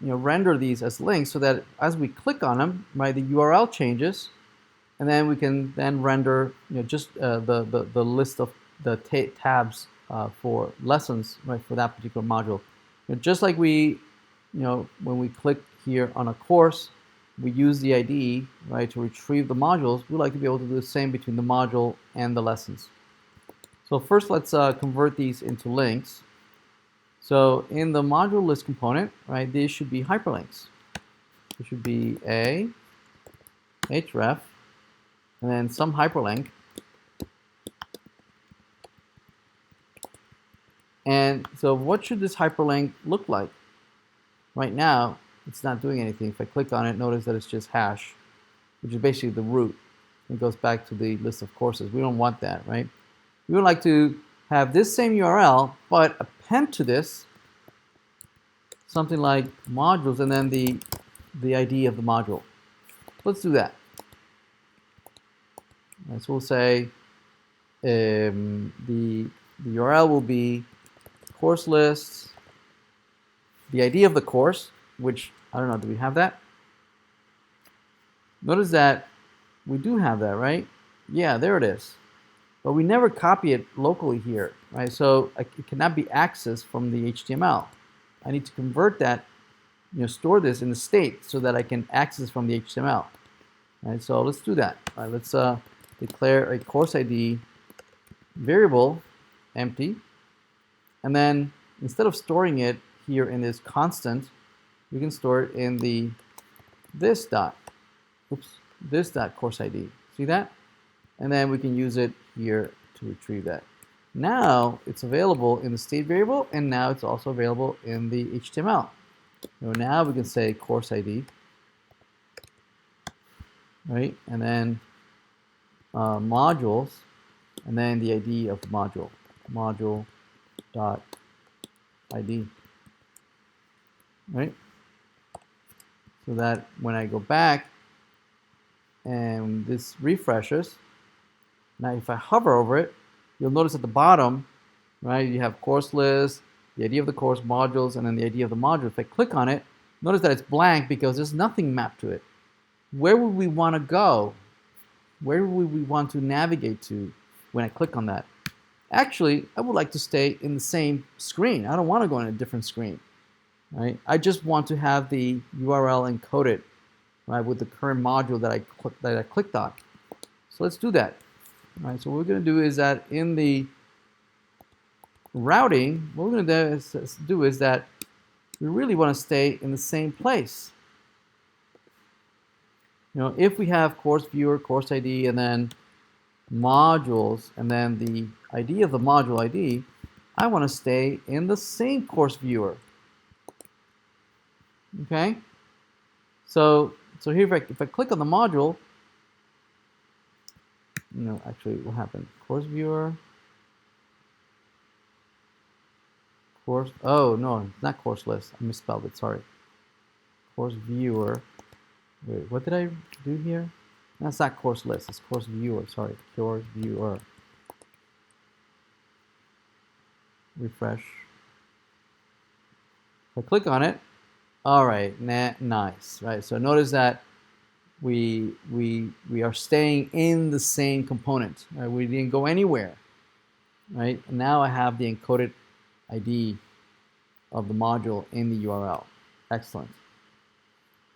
render these as links so that as we click on them, right, the URL changes, and then we can then render just the list of the tabs for lessons, right, for that particular module. Just like we, when we click here on a course, we use the ID, right, to retrieve the modules. We like to be able to do the same between the module and the lessons. So first, let's convert these into links. So in the module list component, right, these should be hyperlinks. It should be a href, and then some hyperlink. And so what should this hyperlink look like? Right now, it's not doing anything. If I click on it, notice that it's just hash, which is basically the root. It goes back to the list of courses. We don't want that, right? We would like to have this same URL, but append to this something like modules and then the ID of the module. Let's do that. And so we'll say the URL will be course lists, the ID of the course, which, I don't know, do we have that? Notice that we do have that, right? Yeah, there it is. But we never copy it locally here, right? So it cannot be accessed from the HTML. I need to convert that, store this in the state so that I can access from the HTML. Right, so let's do that. All right, let's declare a course ID variable empty. And then instead of storing it here in this constant, we can store it in the this dot course ID. See that? And then we can use it here to retrieve that. Now it's available in the state variable, and now it's also available in the HTML. So now we can say course ID, right? And then modules, and then the ID of the module, module.id, right? So that when I go back and this refreshes, now if I hover over it, you'll notice at the bottom, right, you have course list, the ID of the course, modules, and then the ID of the module. If I click on it, notice that it's blank because there's nothing mapped to it. Where would we want to go? Where would we want to navigate to when I click on that? Actually, I would like to stay in the same screen. I don't want to go in a different screen, right? I just want to have the URL encoded, right, with the current module that I clicked on. So let's do that. All right, so what we're going to do is that in the routing, what we're going to do is that we really want to stay in the same place. If we have course viewer, course ID, and then modules, and then the ID of the module ID, I want to stay in the same course viewer. Okay? So here, if I click on the module, actually what happened? Course viewer, course, oh no, it's not course list. I misspelled it, sorry. Course viewer. Wait, what did I do here? That's not course list, it's course viewer, sorry. Course viewer. Refresh. If I click on it, all right, nice, right? So notice that we are staying in the same component, right? We didn't go anywhere, right? And now I have the encoded ID of the module in the URL. Excellent.